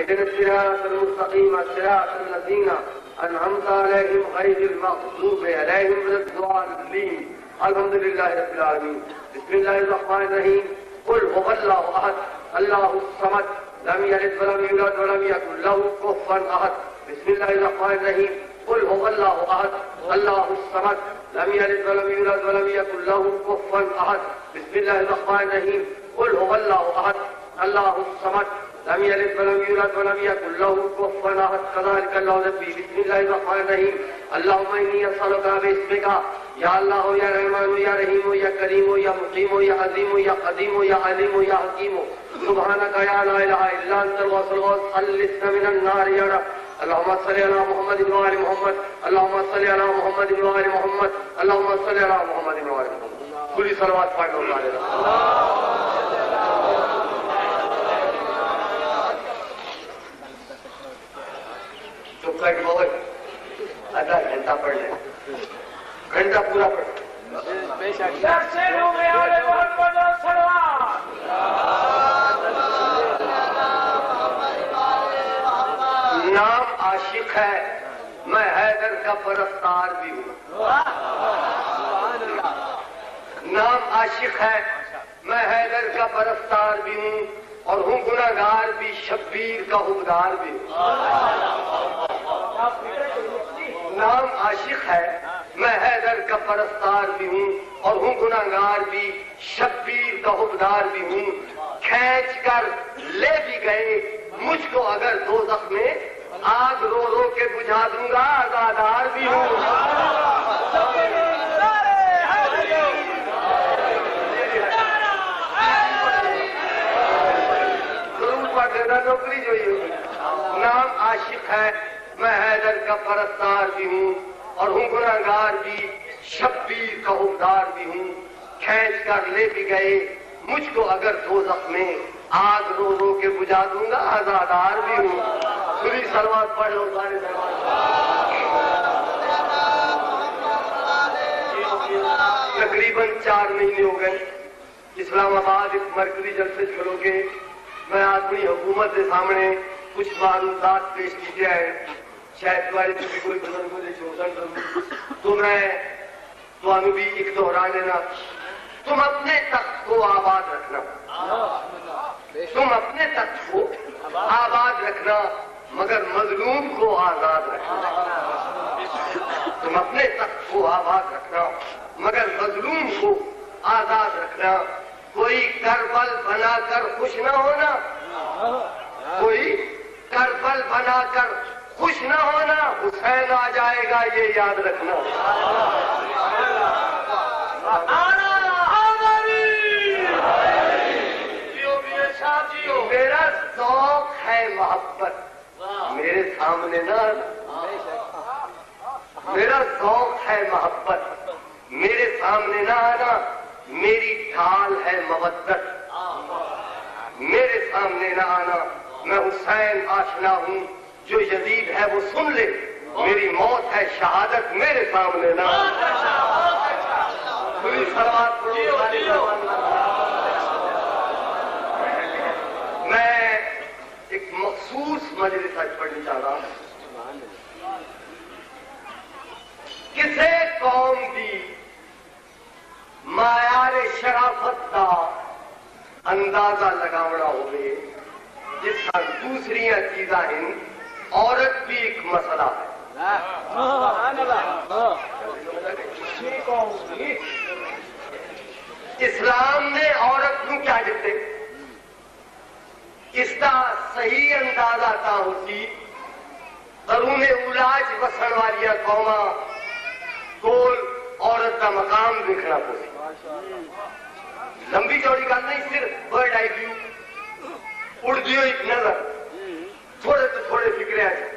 اهدنا الصراط المستقيم صراط الذين أنعمت عليهم غير المغضوب عليهم ولا الضالين. الحمد لله رب العالمين. بسم الله الرحمن الرحيم. قل هو الله أحد الله الصمد لم يلد ولم يولد ولم يكن له كفوا أحد. بسم الله الرحمن الرحيم. قل هو الله أحد الله الصمد لم يلد ولم يولد ولم يكن له كفوا أحد. بسم الله الرحمن الرحيم. قل هو الله أحد الله الصمد لم يلد ولم يولد ولم يكن له كفوا أحد. كذلك الله نبي. بسم الله الرحمن الرحيم. اللهم إني أسألك باسمك يا الله يا رحمن يا رحيم يا كريم يا مقيم يا عظيم يا قديم يا عليم يا حكيم سبحانك يا لا إله إلا أنت الغفور خلصنا من النار يا رب. اللهم صل على محمد وآل محمد اللهم صل على محمد وآل محمد اللهم صل على محمد وآل محمد. كل صلوات پڑھ لو چپ کر کے آدھا گھنٹہ پڑھ لیں گھنٹہ پورا پڑھ نام عاشق ہے میں حیدر کا پرستار بھی ہوں. نام عاشق ہے میں حیدر کا پرستار بھی ہوں اور ہوں گناہگار بھی شبیر کا حبدار بھی ہوں. نام عاشق ہے میں حیدر کا پرستار بھی ہوں اور ہوں گناہگار بھی شبیر کا حبدار بھی ہوں. کھینچ کر لے بھی گئے مجھ کو اگر دوزخ میں آگ رو رو کے بجھا دوں گا آزادار بھی ہوں. نوکری جو نام عاشق ہے میں حیدر کا پرستار بھی ہوں اور ہوں گناہگار بھی شبیر کا حبدار بھی ہوں. کھینچ کر لے بھی گئے مجھ کو اگر دوزخ میں آگ رو رو کے بجھا دوں گا آزادار بھی ہوں. پوری سلوات پڑھ لو سارے تقریباً 4 مہینے ہو گئے اسلام آباد اس مرکزی جلسے چھوڑو کے میں اپنی حکومت کے سامنے کچھ معلومات پیش کی ہے. شاید تمہاری بھی کوئی بزرگوں نے شوشن کروں تو میں تمہیں بھی ایک دہرا لینا. تم اپنے تخت کو آباد رکھنا تم اپنے تخت کو آباد رکھنا مگر مظلوم کو آزاد رکھنا. تم اپنے تخت کو آباد رکھنا مگر مظلوم کو آزاد رکھنا. کوئی کربل بنا کر خوش نہ ہونا کوئی کربل بنا کر خوش نہ ہونا حسین آ جائے گا یہ یاد رکھنا. میرا ذوق ہے محبت میرے سامنے نہ میرا ذوق ہے محبت میرے سامنے نہ آنا. میری ڈھال ہے مودت میرے سامنے نہ آنا. میں حسین آشنا ہوں جو یزید ہے وہ سن لے میری موت ہے شہادت میرے سامنے نہ پوری سلوات پڑھو. میں ایک مخصوص مجلس آج پڑھنی چاہ رہا ہوں. کسے قوم دی معیار شرافت کا اندازہ لگاونا ہوئے جس کا دوسری چیزاں ہیں. عورت بھی ایک مسئلہ ہے. اسلام نے عورت کو کیا دیتے اس کا صحیح اندازہ تا ہوتی قرون اولاج وسن والی قوما کول عورت کا مقام دیکھنا پڑے. لمبی چوڑی گل نہیں صرف برڈ آئی ویو اڑ دیو ایک نظر تھوڑے تو تھوڑے فکرے آئے.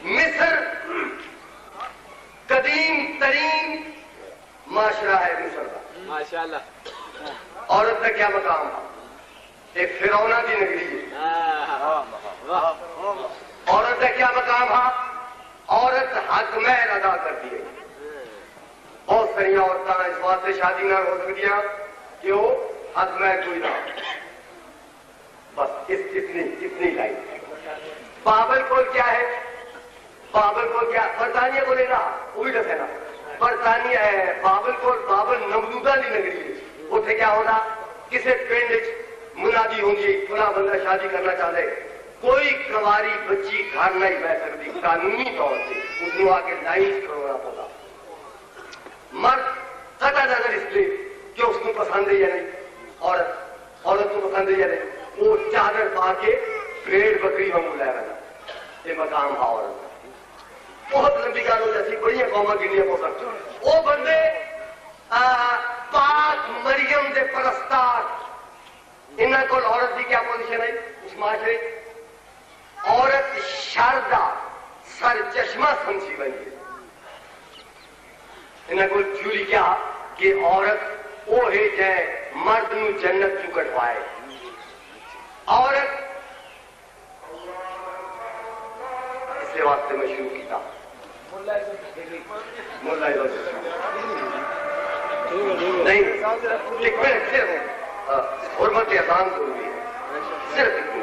مصر قدیم ترین معاشرہ ہے مصر کا. ماشاءاللہ. عورت کا کیا مقام ہے؟ ایک فرعونہ کی نگری ہے. عورت کا کیا مقام ہے؟ عورت حق مہر ادا کرتی ہے. بہت ساری عورتیں اس بات سے شادی نہ ہو سکتی کہ وہ حق مہر کوئی نہ. بس اتنی لائن. بابل کول کیا ہے؟ بابل کول کیا؟ برطانیہ کو لینا وہ بھی دسے نا. برطانیہ ہے بابل کول. بابل نمرودہ دی نگری ہے. اتنے کیا ہونا؟ کسی پنڈ منادی ہوگی فلاں بندہ شادی کرنا چاہتے, کوئی کنواری بچی گھر نہیں بہ سکتی قانونی طور سے. اس کو آ کے لائن کرونا پڑا. مرد قطع نظر اس لیے کہ اس کو پسند ہے یا نہیں, عورت کو پسند ہے یا نہیں, وہ چادر پا کے بھیڑ بکری ہم لے رہا. یہ مقام تھا عورت. بہت لمبی گل ہو جاتی, بڑی قوما گنیا ہو سکتی. وہ بندے پاک مریم دے پرستار. انہوں کو عورت کی کیا پوزیشن ہے اس معاشرے؟ عورت شاردا سر چشمہ سمجھی بنی ہے. انہوں کو تھیوری کیا کہ عورت وہ ہے جائے مرد نو جنت چو کٹوائے. عورت اس واسطے میں شروع کیتا نہیں صرف حرمت اذان ضروری ہے, صرف اتنی.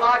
5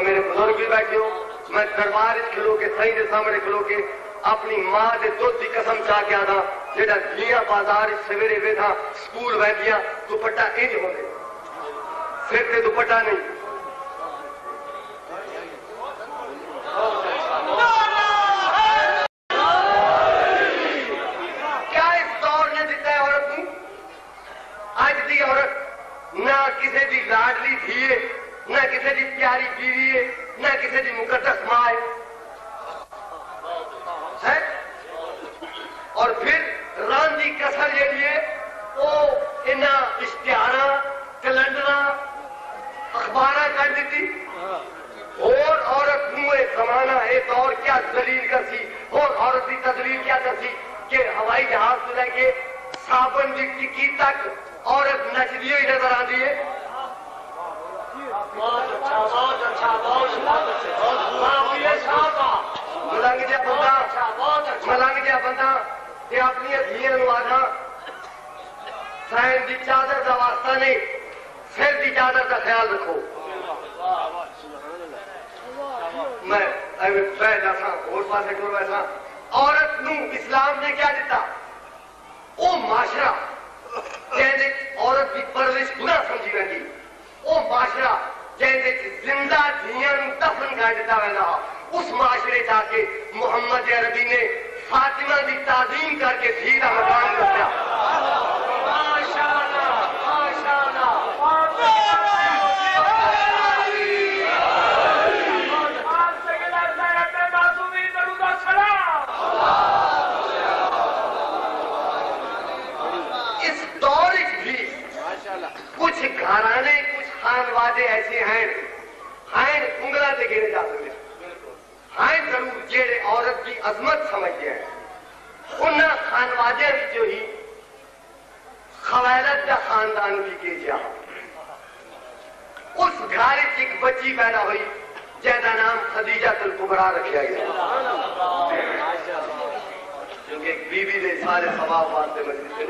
میرے بزرگ بھی بیٹھے ہو، میں دربار کھلو کے صحیح کے سامنے کھلو کے اپنی ماں دے دودھ کی قسم چاہ کے آنا جہاں دھیاں بازار سویرے ویٹھا سکول ویندیاں دوپٹہ انج ہوندے سر تے دوپٹہ نہیں. کیا اس دور نے دیتا ہے عورت کو؟ اج دی عورت نہ کسی دی لاڈلی تھی ہے، نہ کسی دی پیاری بیوی ہے، نہ کسی دی مقدس ماں ہے. اور پھر راندی کسر جیڑی ہے وہ انہاں اشتہاراں کیلنڈراں اخباراں کر دیتی. اور عورت نو اے زمانہ اے دور کیا ذلیل کر سی، اور عورت کی تذلیل کیا کر سی کہ ہوائی جہاز سے لے کے صابن کی ٹکی تک عورت نچدی ہوئی نظر آتی ہے. ملنگ جا بندہ یہ اپنی دھیاں نو آنا سائن دی چادر کا واسطہ نہیں، سر دی چادر کا خیال رکھو. میں ایسا اور پاسے کرو ایسا عورت نو اسلام نے کیا دیتا؟ وہ معاشرہ جیسے عورت کی پرورش گناہ سمجھی رہی، وہ معاشرہ جیسے زندہ دھیاں دفن کر دیتا رہا، اس معاشرے جا کے محمد عربی نے فاطمہ کی تعظیم کر کے دھی کا مقام رکھا. اس دور بھی کچھ گھرانے کچھ خانوادے ایسے ہیں کنگلا سے گھیرے جا سکتے ہیں ضرور جیڑے عورت کی عظمت سمجھتے ہیں. ان خانوادے جو ہی خویلد کا خاندان بھی کے جا اس گھر ایک بچی پیدا ہوئی جہاں نام خدیجہ الکبریٰ رکھا گیا کیونکہ ایک بی بی دے سارے ثواب واسطے مجلس میں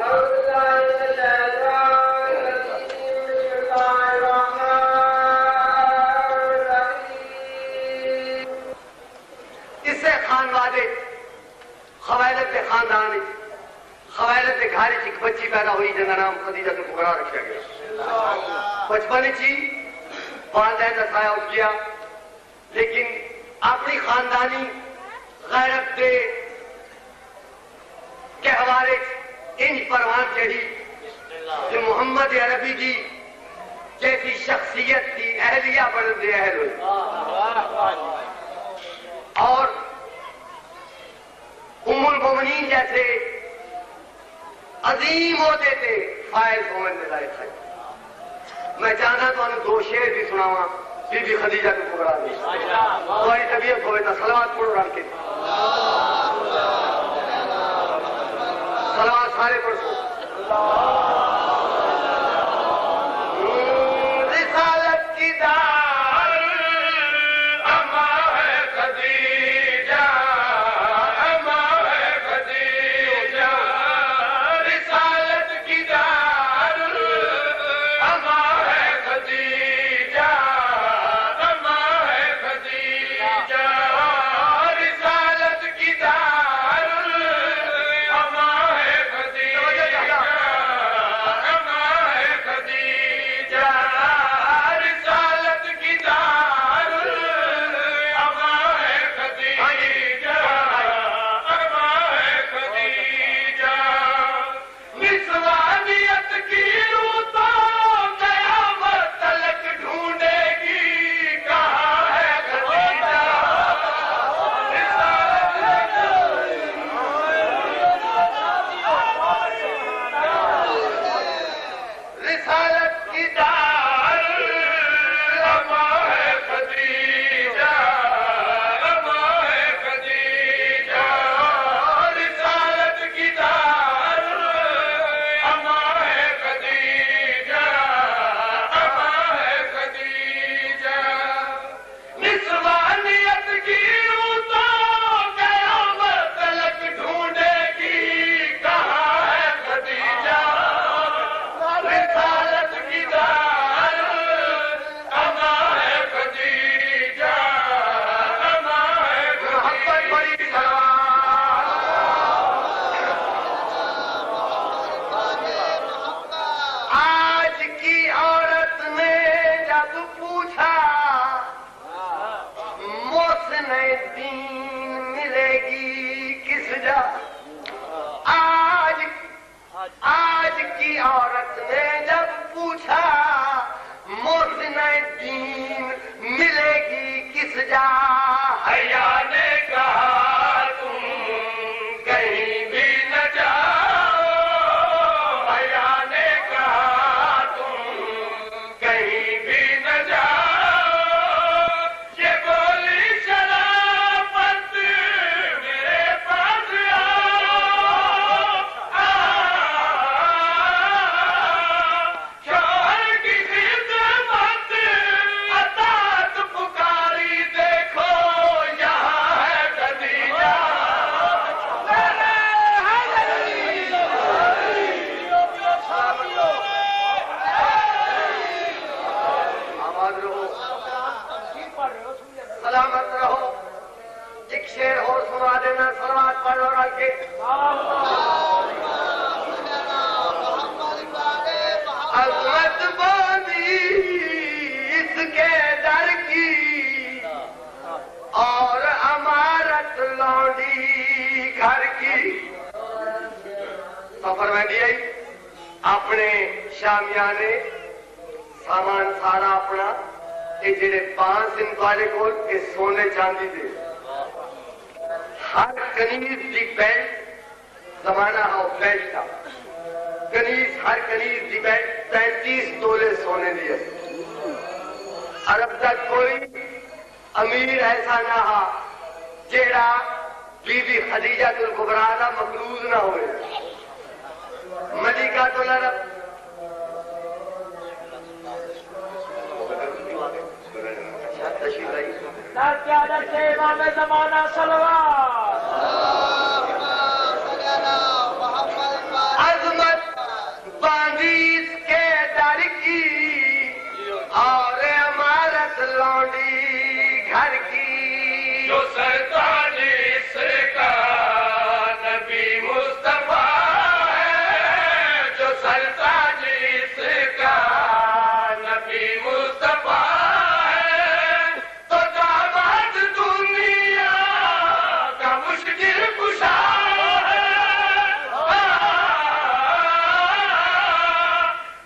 اس سے خانوادے خویلد کے خاندان خویلد کے گھر ایک بچی پیدا ہوئی جہاں نام خدیجہ الکبریٰ رکھا گیا. بچپن چی والدین کا سایہ اٹھ گیا، لیکن اپنی خاندانی غیرت دے کے حوالے ان پروان چڑھی کہ محمد عربی کی جیسی شخصیت کی اہلیہ بننے اہل ہوئی اور ام المومنین جیسے عظیم ہوتے تھے فائز ہونے میں لائق ہے. میں چاہتا تو انہوں دو شعر بھی سناواں بی بی خدیجہ الکبریٰ دی تمہاری طبیعت ہوئے تو صلوات پڑھو رل کے صلوات سارے پڑھو. رسالت کی دار اما ہے خدیجہ، اما ہے خدیجہ، رسالت کی دار اما ہے خدیجہ، اما ہے خدیجہ، رسالت کی دار اما ہے خدیجہ. دین ملے گی کس جا؟ آج کی عورت نے جب پوچھا محسن دین ملے گی کس جا؟ حیا نے کہا تم کہیں بھی نہ جاؤ، حیا نے کہا تم کہیں بھی نہ جاؤ، یہ بولی شرافت میرے پاس شوہر کی خدمت اطاعت پکاری، دیکھو یہاں ہے خدیجہ۔ آباد رہو، سلامت رہو۔ ایک شعر اور سنا دینا، صلوات پڑھو رل کے۔ عظمت باندھی اس کے در کی اور امارت لونڈی گھر کی۔ سفر میں گئی اپنے شامیانے سامان سارا اپنا، یہ جڑے 5 دن والے کو سونے چاندی دے، ہر کنیز دی بیلٹ، زمانہ ہو بیلٹ کا کنیز، ہر کنیز دی بیلٹ 35 تولے سونے دیے۔ عرب تک کوئی امیر ایسا نہ ہا جیڑا بی بی خدیجہ الکبریٰ دا مقروض نہ ہوئے۔ ملکۃ العرب امام زمانہ صلوات۔ عظمت باندھی اس کے در کی اور عمارت لونڈی گھر کی، جو سرتاج اس کا نبی مصطفیٰ ہے، جو سرتاج اس کا نبی مصطفیٰ ہے، تو داماد دنیا کا مشکل کشا ہے۔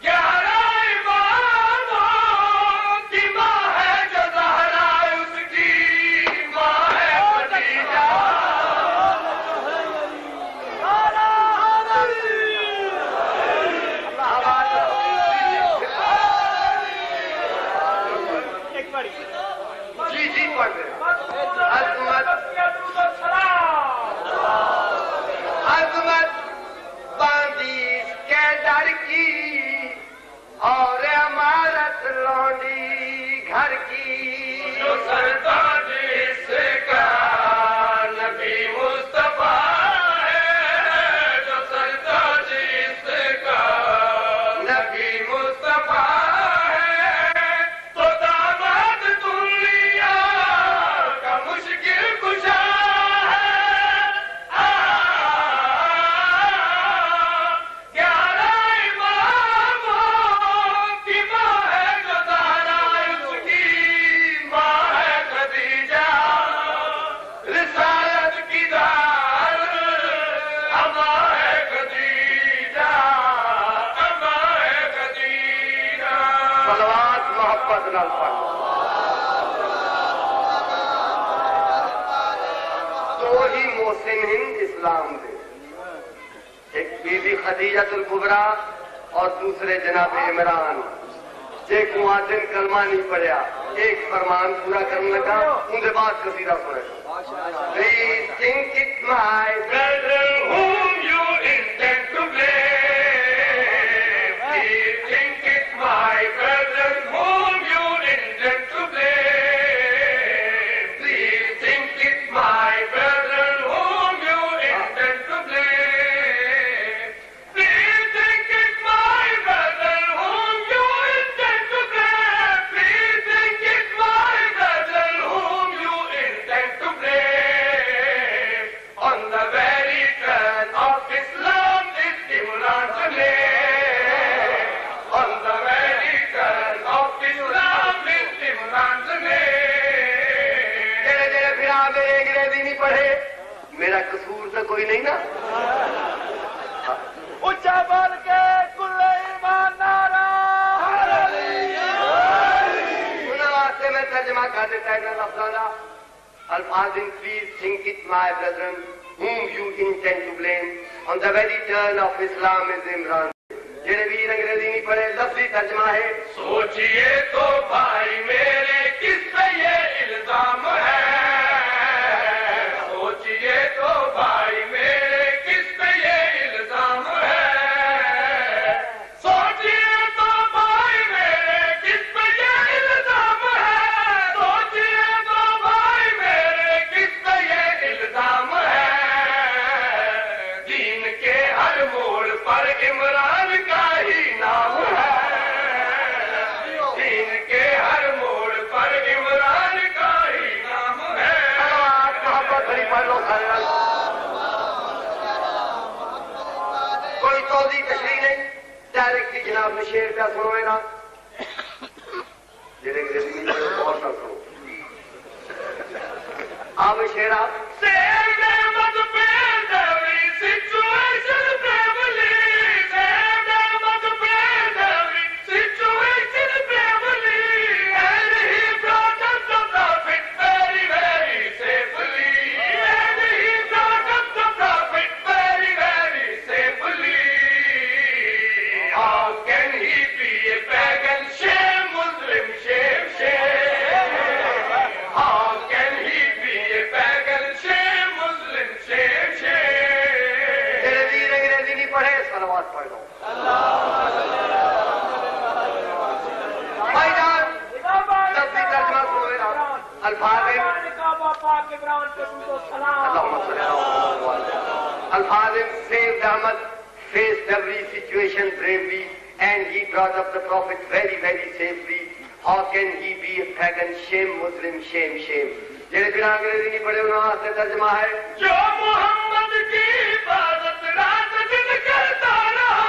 11 اماموں کی ماں ہے جو زہرا، اس کی ماں ہے خدیجہ۔ جی جی پڑھ رہے ہیں۔ عظمت باندھی اس کے در کی اور عمارت لونڈی گھر کی، جو سرتاج اس کا نبی مصطفیٰ ہے، جو سرتاج اس کا نبی مصطفیٰ ہے، تو داماد دنیا کا مشکل کشا ہے۔ 11 اماموں کی ماں ہے جو زہرا، اس کی ماں ہے خدیجہ۔ رسالت کی دار اماں ہے خدیجہ، اماں ہے خدیجہ۔ صلوات محبت نال پڑھ۔ دو ہی محسن ہند اسلام دے، ایک بی بی خدیجہ الکبریٰ اور دوسرے جناب عمران، جے کو آدم کلمہ نہیں پڑھیا، ایک فرمان پورا کرنے لگا، ان کے بعد قصیدہ سنے۔ Please think it my brother whom you intend to blame. Please think it my brother whom you intend to blame. Please think it my brother whom you intend to blame. Please think it my brother whom you intend to blame. Please think it my brother whom you intend to blame. On the very turn جناب انگریزی نہیں پڑھے میرا قصور تو کوئی نہیں نا. اچھا بول کے کل ایمان نعرہ انہوں واسطے میں ترجمہ کر دیتا ہے لفظوں کا. Al-Fazim, please think it, my brethren, whom you intend to blame. On the very turn of Islam is Imran. جنہیں ویر انگریزی نہیں پڑھے لفظی ترجمہ ہے. سوچئے تو بھائی میرے کس پہ یہ الزام ہے. سوچئے تو بھائی میرے کس پہ یہ الزام ہے. سوچئے تو بھائی میرے کس پہ یہ الزام ہے. سوچئے تو بھائی میرے کس پہ یہ الزام ہے. دین کے ہر موڑ پر عمران کا ہی نام ہے. دین کے ہر موڑ پر عمران کا ہی نام ہے. محبت بڑی پڑھ لو سارے رنگ. کوئی توضیح تشریح نہیں ڈائریکٹلی جناب نے شیر پہ سنو میرا. جنہیں انگریزی نہیں پڑھے اور نہ سنو. آپ شیر آپ Save them at the bend, every situation family. Save them at the bend, every situation family. And he brought us the prophet very, very safely. And he brought us the prophet very, very safely. How can he be a pagan? Shame, Muslim, shame, shame. How can he be a pagan? Shame, Muslim, shame, shame. جنہیں ویر انگریزی نہیں پڑھے صلوات پڑھ لو. بھائی جان لفظی ترجمہ سنو میرا. الفاظ Al-Fazim saved Ahmad, faced every situation bravely, and he brought up the Prophet very, very safely. How can he be a pagan? Shame, Muslim, shame, shame. جنہیں بنا انگریزی نہیں پڑھے انہوں واسطے ترجمہ ہے. جو محمد کی عبادت رات دن کرتا رہا.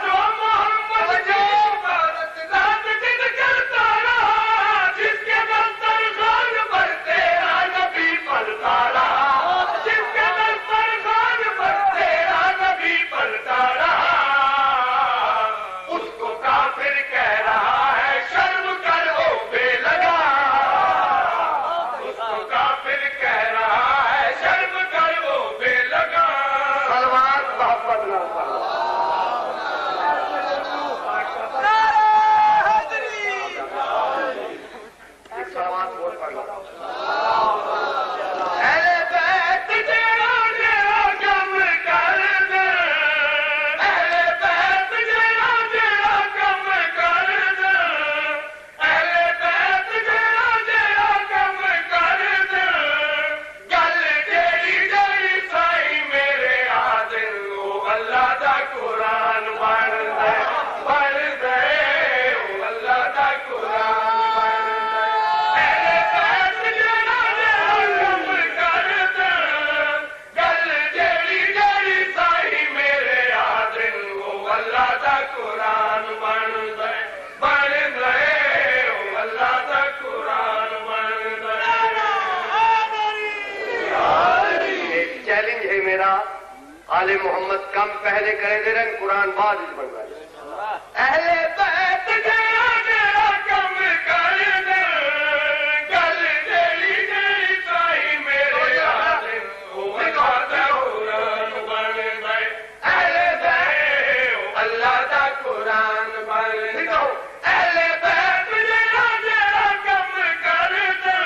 جو محمد کی عبادت رات دن کرتا رہا. جس کے دسترخوان پر تیرا نبی پلتا رہا. جس کے دسترخوان پر تیرا نبی پلتا رہا. اس کو کافر کہہ رہا ہے شرم کر او بے لگا. اس کو کافر کہہ رہا ہے شرم کر او بے لگا. صلوات محبت نہ پڑھو. ایک صلوات بہت پڑھ لو. اہل بیت جڑا جڑا کم کر دے. اہل بیت جڑا جڑا کم کر دے. اہل بیت جڑا جڑا کم کر دے. گل جیڑی جیڑی سائی میرے عادل او اللہ دا قرآن بن دے. بن دے او اللہ دا قرآن بن دے. اہل بیت جڑا جڑا کم کر دے. گل جیڑی جیڑی سائی میرے عادل او اللہ دا قرآن بن دے. بن دے او اللہ دا قرآن بن دے. ایک چیلنج ہے میرا. آل محمد کم پہلے کرے دے رنگ قرآن بعد بن رہا ہے. اہل بیت جڑا جڑا کم کر دے. گل جیڑی جیڑی سائی میرے عادل او اللہ دا قرآن بن دے. اہل بیت او اللہ دا قرآن بن دے. اہل بیت جڑا جڑا کم کر دے.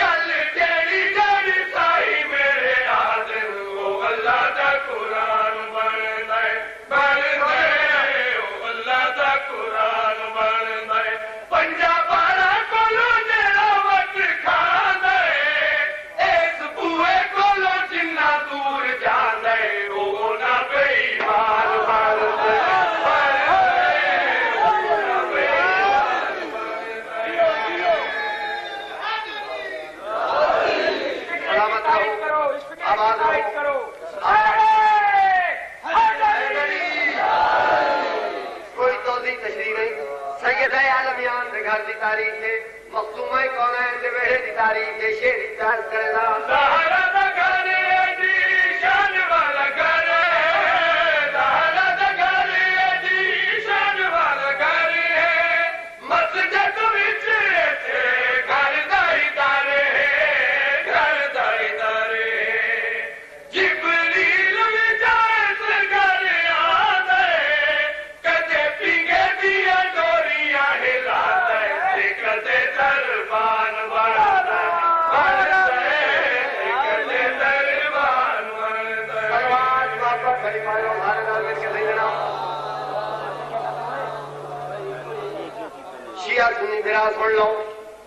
گل جیڑی جیڑی سائی میرے عادل او اللہ دا قرآن بن دے. بن دے او اللہ دا قرآن بن دے. پنجا بارہ کولو جڑا وٹ کھا دے. اس بوئے کولو جنہ دور جان دے. او نہ بے ایمان بن دے. بن دے او نہ بے ایمان بن دے. سلامت رہو. آباد رہو. کوئی توضیح تشریح نہیں. سید عالمیان کے گھر کی تاریخ ہے. مختومہ میں کونین دے ویڑے دی تاریخ دے شیر اجازت کرے دا زہرا دا گھر دی شان والا گھر زہرا دا گھر دی شان والا گھر مسجد وچ تے گھر دا ادارے گھر دا ادارے جبریل وی جائے گھر آندے کدے پیگے دیا ڈوریاں ہلا دے کدے دربان بڑھدا شیعہ سنی بھرا سن لو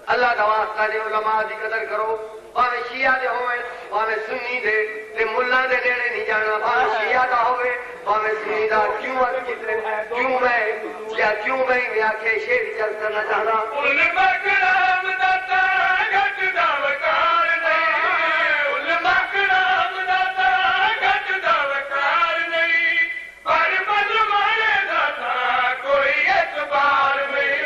اللہ کا واسطہ دے علماء دی قدر کرو باویں شیعہ دے ہوئے باویں سنی دے تے ملا دے نیڑے نہیں جانا باویں شیعہ دا ہوئے باویں سنی دا کیوں میں آکھے شیر چل کرنا چاہتا علماء کرام دا گھٹ دا وقار نہیں علماء کرام دا گھٹ دا وقار نہیں پر مظلومانے دا کوئی اعتبار نہیں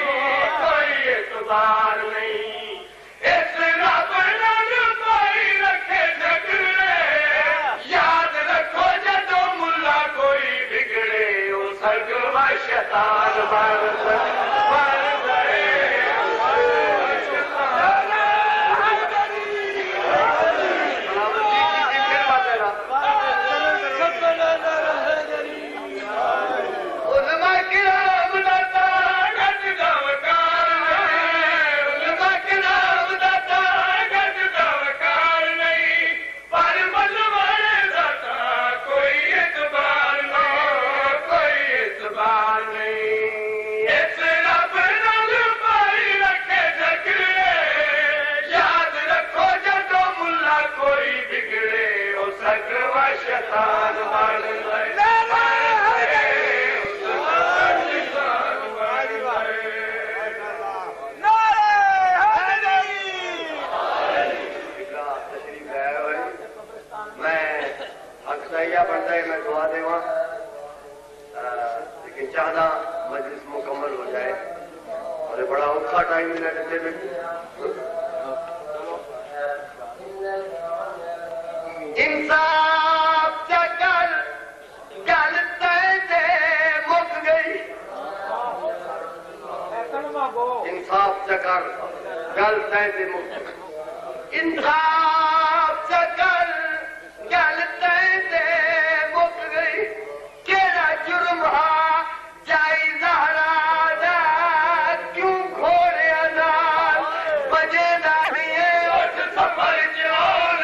کوئی اعتبار نہیں اس رب نال کوئی رکھے جھگڑے یاد رکھو جدو ملا کوئی بگڑے او سرگوا شیطان بن گئے شیطان بن گئے بنتا ہے میں دعا دے لیکن چاہنا مجلس مکمل ہو جائے اور یہ بڑا اوکھا ٹائم ملا دیتے میں انصاف چکر گل تے مک گئی انصاف چکر گل تے مک گئی انصاف چکر گل تے مک گئی کیڑا جرم ہا جائی زہرا دا کیوں گھوڑے نال بجے نہیں اٹھ سفر جان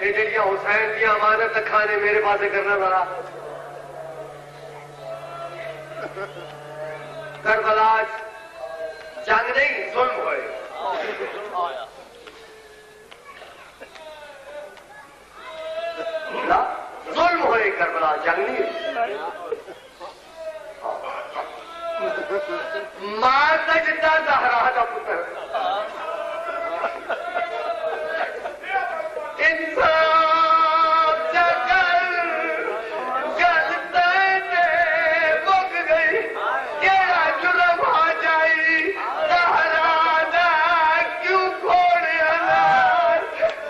یہ جڑیاں حسین دیا امانت کھانے میرے پاسے کرنا ذرا کربلا جنگ نہیں ظلم ہوئے ظلم ہوئے کربلا جنگ نہیں ماں سجدہ زہرا دا پتر انسان جگر گلتے نے مک گئی کیڑا جرم آ جائی زہرا دا کیوں کھوڑے انار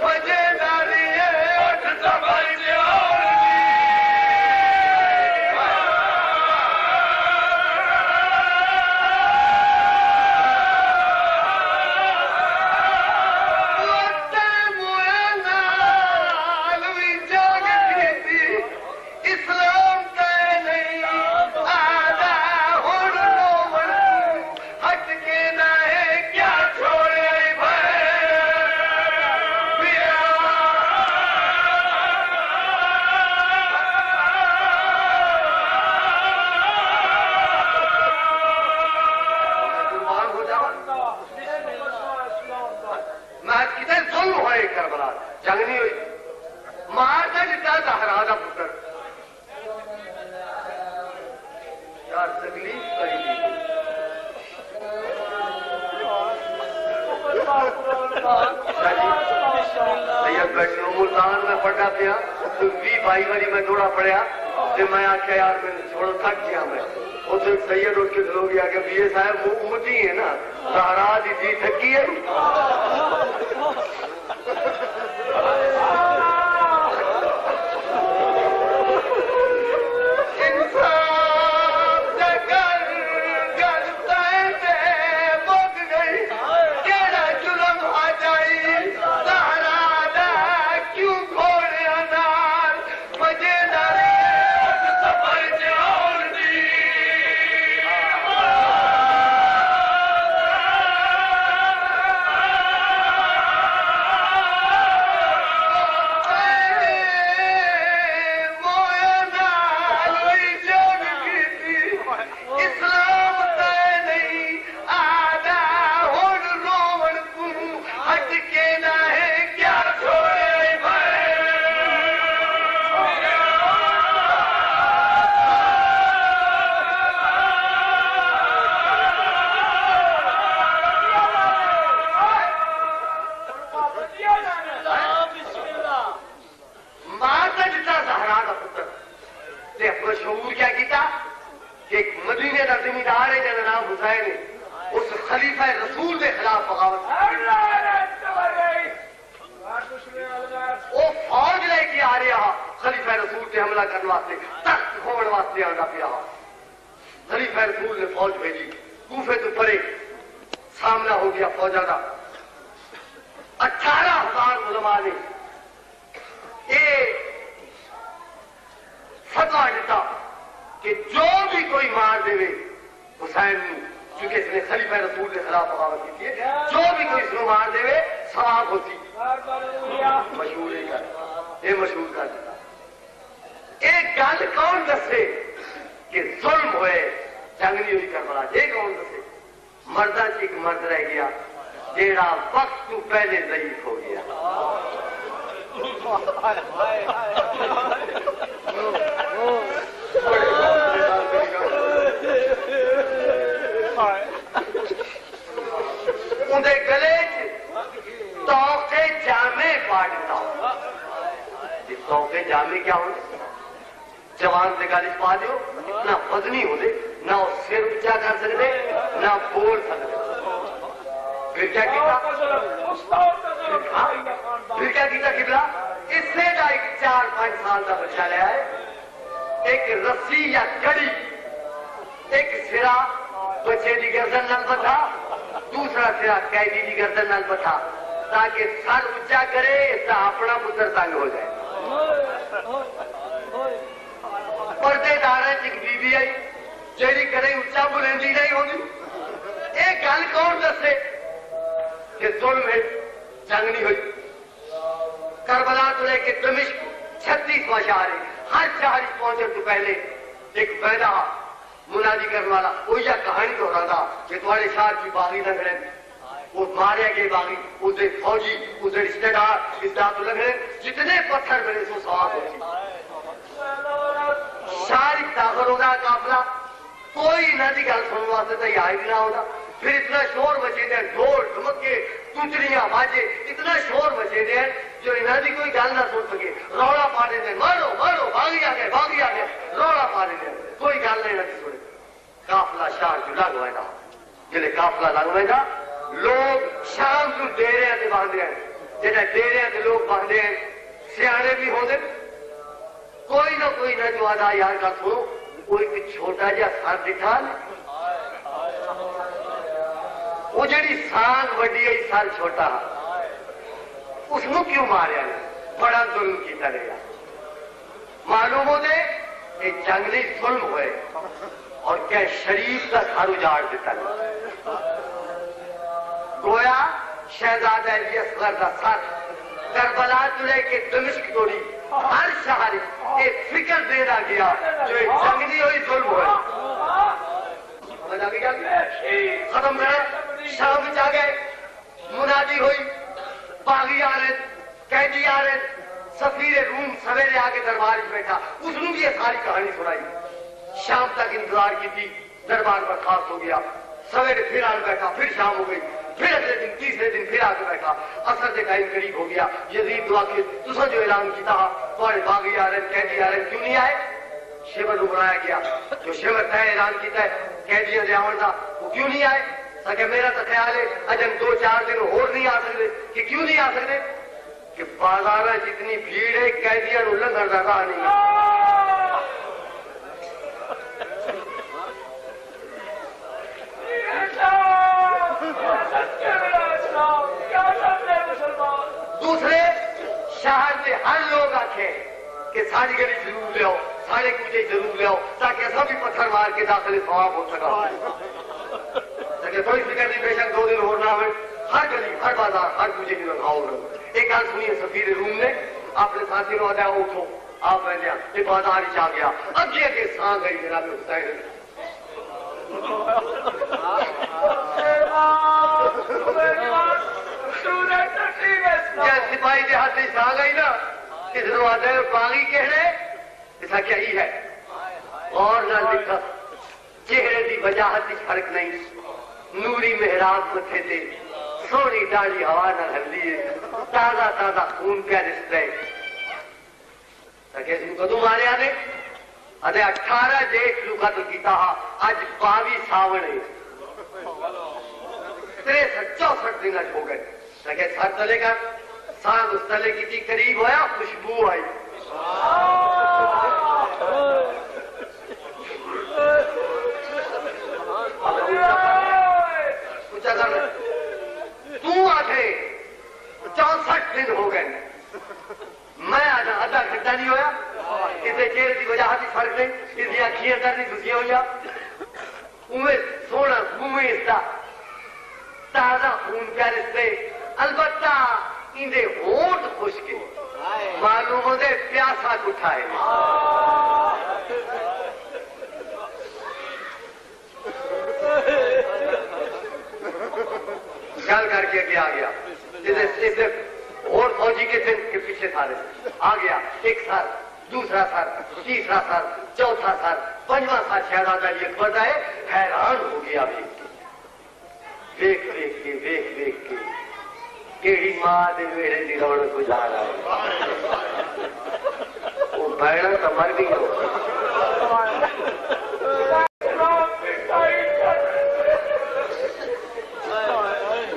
مجھے داری ہے اٹھ سبر سے جنگ نہیں ہوئی مارتا جتا زہرا دا پتر یار تکلیف کری دی سید بیٹھنو ملتان میں پڑھا پیا تو 20-22 باری میں دوڑا پڑھیا تو میں آکھا یار میں چھوڑو تھک گیا میں وہ تو ایک سید اٹھ کے دلو گیا کہ بیے صاحب امتی ہے نا زہرا دی جی تھکی ہے مشہور کیا کیتا کہ ایک مدینے کا زمیندار ہے جنہا نام حسین ہے اس خلیفہ رسول کے خلاف بغاوت وہ فوج لے کے آ رہا خلیفہ رسول سے حملہ کرنے واسطے تخت کھوڑ واسطے آنا پیا خلیفہ رسول نے فوج بھیجی کوفے تو پڑے سامنا ہو گیا فوجا کا 18,000 علماء نے یہ فتوا دیتا کہ جو بھی کوئی مار دے حسین چونکہ اس نے خلیفہ رسول کے خلاف بغاوت کی ہے جو بھی کوئی اس کو مار دے ثواب ہوتی مشہور ہے یہ مشہور کر دیتا ایک گل کون دسے کہ ظلم ہوئے جنگ نہیں ہوئی کربلا یہ کون دسے مردہ سے ایک مرد رہ گیا جیڑا وقت تو پہلے ضعیف ہو گیا اندھے گلے توقع جامع پاڑتا توقع جامع کیا ہوں جوان سے گالش پا دیو نہ وزنی ہو دے نہ سر اچھا کر سکتے نہ بول سکتے پھر کیا کیتا قبلہ اس سے جا ایک 4-5 سال کا بچہ لے آئے ایک رسی یا کڑی ایک سرا بچے دی گردن نال بٹھا دوسرا سرا قیدی دی گردن نال بٹھا تاکہ سر اچھا کرے تا اپنا پتر تنگ ہو جائے پردے دارہ ایک بی بی آئی جیڑی کرے اچھا بلندی نہیں ہوگی ایک گل کون دسے کہ ظلم ہے جنگ نہیں ہوئی کربلا تو لے کے دمشق 36واں شہر ہے. ہر شہر پہنچنے تو پہلے ایک بیدا منادی کرنے والا کوئی کہانی تو رہا تھا کہ تمہارے شہر کی باغی نہ کریں. وہ مارے گئے باغی، اسے فوجی، اسے رشتے دار، اس دار تو لگ رہے جتنے پتھر ملے سو سواب ہوتی. شہر داخل ہوگا قافلہ، کوئی نہ دی گل سننے واسطے تیار ہی نہ ہوتا. پھر اتنا شور مچے دے، ڈھول ڈھمکے تجریاں باجے، اتنا شور مچے دے جو انہاں دی کوئی گل نہ سن سکے. روڑا پا دے دے، مارو مارو، باغی آ گئے، روڑا پا دے دے، کوئی گل نہیں نہ سنے. قافلہ شہر جو لگ ہوئے تھا، جلے قافلہ لگ ہوئے تھا، لوگ شام کو ڈیریاں تے باندھے ہیں. جہاں ڈیریاں تے لوگ باندھے ہیں سیانے بھی ہوندے. کوئی نہ کوئی نہ جو آدھا یار کا سنو، کوئی ایک چھوٹا جہا سر دکھا لے. وہ جڑی سانگ وڈی ہے سر چھوٹا، اس کو کیوں ماریا ہے؟ بڑا ظلم کیتا گیا. معلوم ہو دے یہ جنگلی ظلم ہوئے اور کیا شریف کا گھر اجاڑ دیتا گیا. گویا شہزادہ علی اصغر کا سر کربلا تو لے کے دمشق توڑی ہر شہر ایک فکر دینا گیا جو ایک جنگلی ہوئی ظلم ہوئے. ختم کرے شام آ گئے، منادی ہوئی، باغی آ رہے، قیدی آ رہے. سفیر روم سویرے آ کے دربار میں بیٹھا، اس نے بھی یہ ساری کہانی سنائی. شام تک انتظار کی تھی، دربار پر خاص ہو گیا. سویرے پھر آ بیٹھا، پھر شام ہو گئی، پھر اگلے دن تیسرے دن پھر آ کے بیٹھا. اثر کے ٹائم قریب ہو گیا. یزید دعا کے تسا جو اعلان کیا تھوڑے باغی آ رہے، قیدی آ رہے، کیوں نہیں آئے؟ شیور کو بلایا گیا. جو شیور طے اعلان کیا ہے قیدیاں دے آن کا، وہ کیوں نہیں آئے؟ کہ میرا تو خیال ہے اجن 2-4 دن اور نہیں آ سکتے. کہ کیوں نہیں آ سکتے؟ کہ بازار جتنی بھیڑ ہے قیدیاں لنگھن کا راہ نہیں ہے. دوسرے شہر سے ہر لوگ آتے کہ ساری گلی ضرور لے آؤ، سارے کوچے ضرور لے آؤ تاکہ ایسا بھی پتھر مار کے داخل ثواب ہو سکا. کوئی فکر نہیں، بے شک 2 دن اور نہ ہوئے. ہر گلی، ہر بازار، ہر کوچے کی لگاؤ. ایک گل سنیے سفیر روم نے اپنے ساتھی کو آدھا اٹھو آپ بیٹھے یہ بازار ہی آ گیا. اگے اگے سان گئی جناب حسین. سپاہی دیہات سے آ گئی نا، اس نے آدھا باغی کہنے ایسا کیا ہی ہے. اور نہ لکھا چہرے کی وجاہت کی فرق نہیں، نوری محراب متھے تے، سونی ڈاڑی ہوا نہ ہلدی ہے، تازہ تازہ خون پیا رشتہ ہے. کدو ماریا نے؟ ادھے 18 جیٹھ نو قتل کیتا ہا، اج 22 ساون ہے، 63-64 دن ہو گئے. سر تلے گا سانگ اس تلے کی تھی، قریب ہویا خوشبو آئی. تو آٹھے 64 دن ہو گئے، میں آجا آدھا گھنٹہ نہیں ہویا. اسے چہرے کی وجہ کی فرق نہیں، اس کی اکھیاں درد گھسیاں ہوئی، اوے سونا منہ اس کا تازہ خون پیا رشتے. البتہ اندے ہونٹ خشک معلوم ہوتے پیاسا کٹھا ہے. گل کر کے آگے آ گیا. اور فوجی کے دن کے پیچھے سارے آ گیا. ایک سر، دوسرا سر، تیسرا سر، چوتھا سر، 5واں سر. شہزادہ علی اکبر ہے حیران ہو گیا. دیکھ دیکھ کے کیڑی ماں دے ویڑے دی رونق گزارا ہے. وہ بہن تو مر گئی ہو.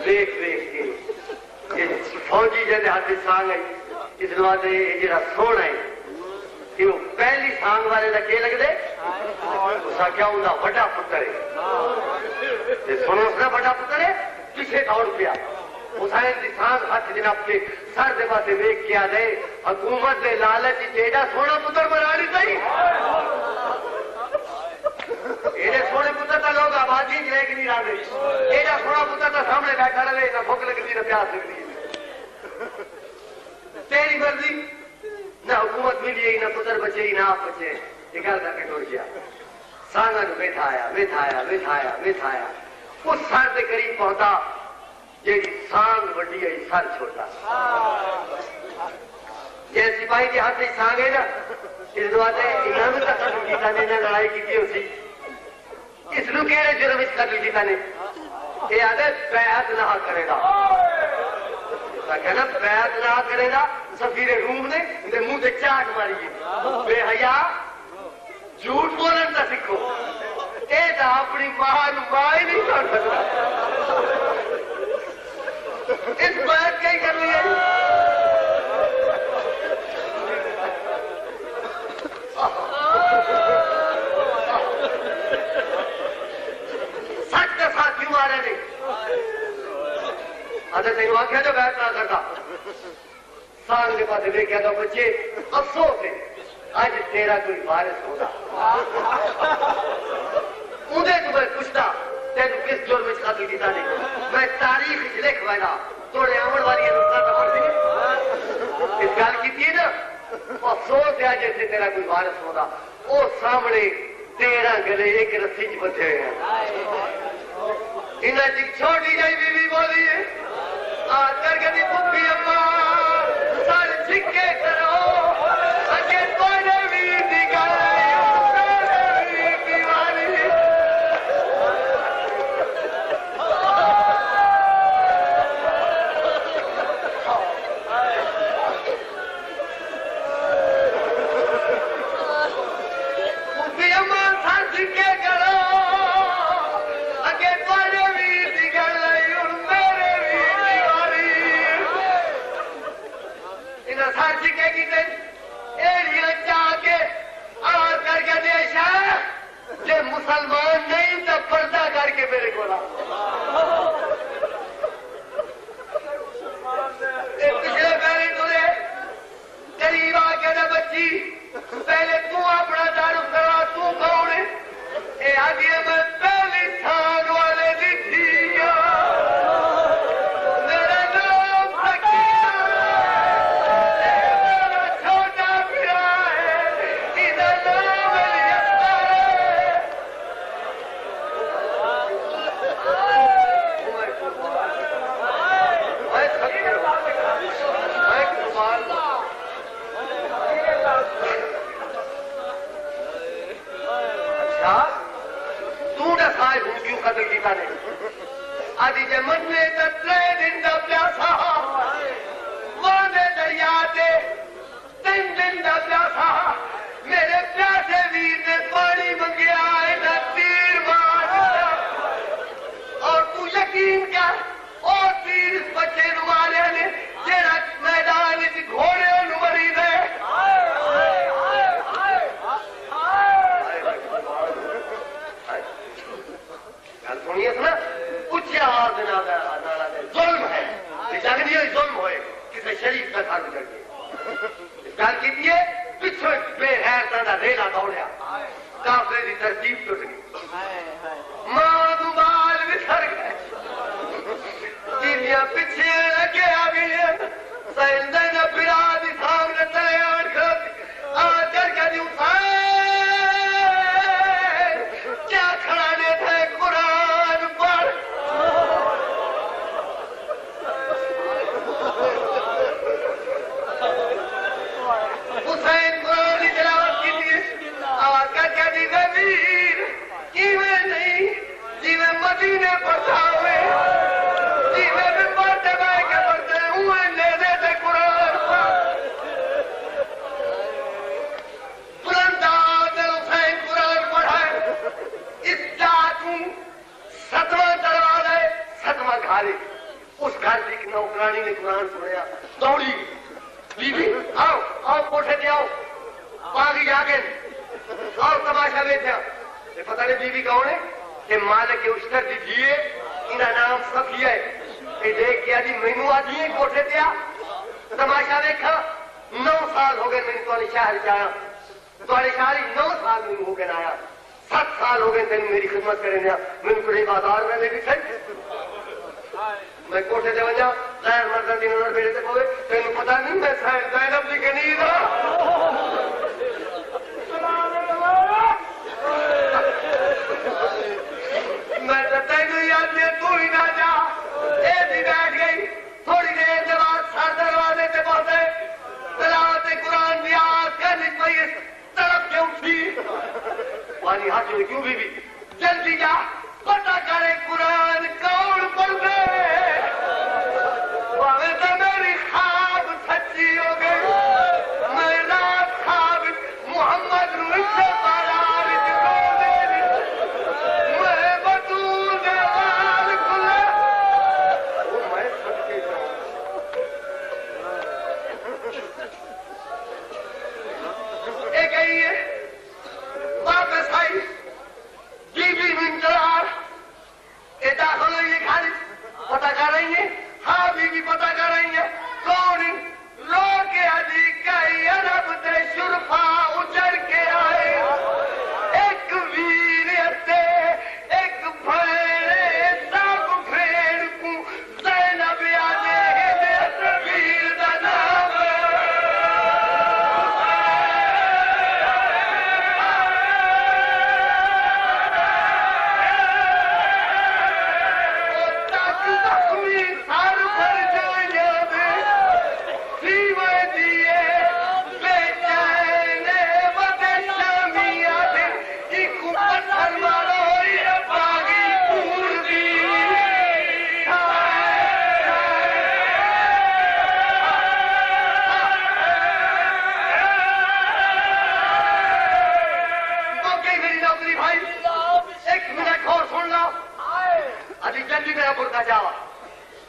دیکھ کے فوجی جیسے ہاتھ سانگ ہے اس واسطے یہ جڑا سونا ہے کہ وہ پہلی سانگ والے کا کیا لگتے اس کا کیا ہوتا بڑا پتر ہے. سنو اس کا بڑا پتر ہے پیچھے دوڑ پیا. حسین کی سانگ ہاتھ جناب کے سر کے پاس ویک کیا دے حکومت کے لالچ ایڈا سونا پتر بنا نہیں چاہیے. ایڈے سونے پتر کا لوگ آبادی لے کے نہیں رہے. ایڈا سونا پتر کا سامنے بیٹھا رہے نہ بھوک لگتی نہ پیاس لگتی. تیری میں بچے نہ پتر بچے نہ آپ بچے نکال کر کے ٹوٹ گیا سانگا نو بیٹھایا اس سر کے قریب پہنچا جی سانگ وڈی ہے سر چھوٹا جی سپاہی کے ہاتھ سانگ ہے نا اس بات نے لڑائی کی اسی اس نو کہڑے جرم اس قتل کیتا نے یہ آدھے بیعت نہ کرے گا کہنا بیعت نہ کرے گا سفیر روم نے منہ سے چاٹ ماری بے حیا جھوٹ بولن کا سیکھو یہ تو اپنی ماں ہی نہیں کر سکتا اس بیعت کہیں کر لی سچ کے ساتھ کیوں آ رہے نہیں تینوں آخیا جو بیعت نہ کرتا سانگ کے پاس دیکھا تو بچے افسوس ہے اج تیرا کوئی وارث ہوگا انہیں تو میں پوچھتا تین کس جرم میں قتل کیتا نہیں میں تاریخ لکھ وینا توڑے آمن والی اس گل کی نا افسوس ہے جیسے تیرا کوئی وارث ہوگا وہ سامنے تیرا گلے ایک رسی چ بچے ہیں انہیں ایک چھوٹی جی بیوی بولی ہے کر کے پپی اما سر چھکے کرو اگے توڑے بھی دیگائی دیوانی پپی اما سر چھکے کرو اگے توڑے بھی دیگائی اور میرے سر چکے کی ایڑیاں چاہ کے آواز کر کے دے شاہ جے مسلمان نہیں تو پردہ کر کے میرے کو پچھلے پہلے تلے قریب آ کے نا بچی پہلے تو اپنا تعارف کرا تو کون ہے اے آدھی میں پہلی سال والے دی تھی قتل کیتا نے آدھی جے مننے تتلے دن دا پیاسا وانے دریا تے 3 دن دا پیاسا میرے پیاسے ویر نے پانی منگیا ہے نہ تیر مارا اور تو یقین کر اور تیر اس بچے نو مارے نے جیڑا میدان وچ گھوڑے نو مری دے سنیے نا کچھ آواز ظلم ہے جنگ نہیں ظلم ہوئے کسی شریف کا ساتھ کر کے گل کی پچھو بے حیر طرح ریلا دوڑیا کافلے کی ترتیب ٹوٹ گئی ماں بال بسر گئے چیزیاں پیچھے لگے آ گئی سائنس نے پھرا دی سامنے تلے آن کر آ کر کے دی کیا کھڑانے تھے قرآن پر حسین قرآن کی تلاوت کی تھی آواز کر کے دی ویر کیویں نہیں جیویں مدینے پڑھتا ہوئے جیویں بھی پڑھتے بائے کے پڑھتے ہوئے لے دے تھے قرآن پر بلند آواز حسین قرآن پڑھائے اس ڈاکوں 7واں دروازہ ہے 7واں گھر اس گھر کی ایک نوکرانی نے قرآن سنیا دوڑی بی بی آؤ آؤ کوٹھے تے آؤ پاگی جا کے آؤ تماشا دیکھا یہ پتہ نہیں بی بی کون ہے کہ مالک کے اشتر دی دیئے انہا نام صفیہ ہے یہ دیکھ کیا دی مینو آدھی ہے کوٹھے تے آ تماشا دیکھا 9 سال ہو گئے میں نے تو شہر جایا تو شہری 9 سال میں ہو گئے آیا 7 سال ہو گئے تین میری خدمت کریں گے میں کو بازار میں لے کے میں کوٹھے سے وجہ غیر مردہ دن انہوں نے بیٹے سے کوئے تینوں پتہ نہیں میں زینب دی کنیز ہوں جو کیوں بی بی جلدی جا پتہ کرے قرآن کون پڑھ گئے تو میری خواب سچی ہو گئی میں رات خواب محمد روح سے پارار جگو دے میں بطول دے وال کھلے وہ میں سب کے جاؤں ایک آئی ہے واپس آئی بی بی منتظار یہ داخل ہوئی ہے گھر پتہ کر رہی ہیں ہاں بی بی پتہ کر رہی ہیں کون لوگ کے علی کئی عرب دے شرفا اجڑ کے آئے ایک ویر اتے ایک بھیڑے سب بھیڑ کو زینب آدے ویر دا نام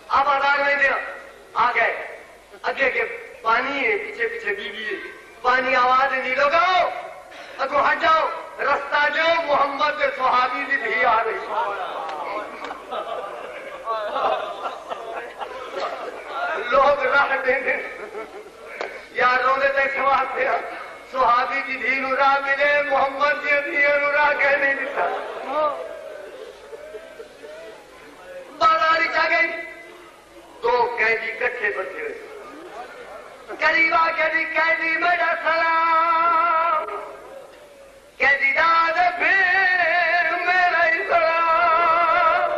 اب آدھار نہیں دینا آ گئے اگے کے پانی ہے پیچھے پیچھے بی بی ہے پانی آواز نہیں لگاؤ اگو ہٹ جاؤ رستہ جو محمد کے صحابی دی بھی آ رہی لوگ راہ دیں دیں یار رونے تک سوال تھے صحابی کی دھی نو راہ ملے محمد کی دھی نو راہ کہہ نہیں دیتا بازاری چاہ گئی دو قیدی کٹھے بچے ہوئے قریب آ قیدی میرا سلام قیدی داد پھر میرا سلام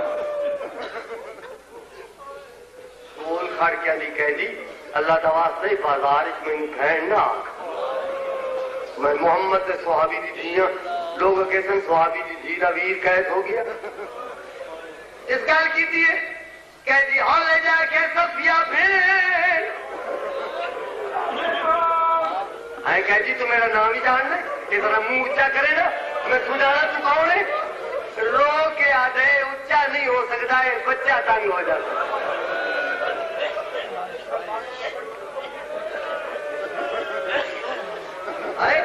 بول کھڑ کے علی قیدی اللہ دواستے بازار میں کھین نہ میں محمد سے صحابی دی دھیاں لوگ کیسن صحابی دی دھی دا ویر قید ہو گیا اس گل کی دیئے قیدی ہال لے جا کے صفیہ پھر آئے قیدی تو میرا نام ہی جان لے کہ ذرا منہ اچھا کرے نا میں سجانا تو کون ہے رو کے آدھے اچھا نہیں ہو سکتا ہے بچہ تنگ ہو جاتا آئے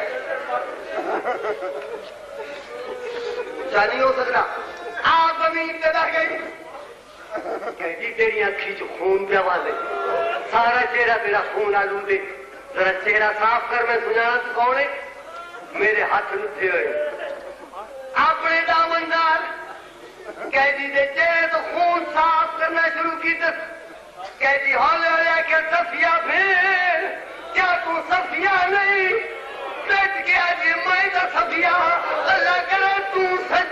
اچھا نہیں ہو سکتا آپ زمین پہ بیٹھ گئی کہتی تیری اکھی جو خون پہ آواز ہے سارا چہرہ تیرا خون آلودے ذرا چہرہ صاف کر میں سنانا تو کون ہے میرے ہاتھ لٹھے ہوئے اپنے دامندار قیدی دے چہرے تو خون صاف کرنا شروع کی قیدی ہولے ہولے کہ صفیہ پھر کیا تو صفیہ نہیں بیٹھ گیا جی میں تو صفیہ اللہ کرے تو سچ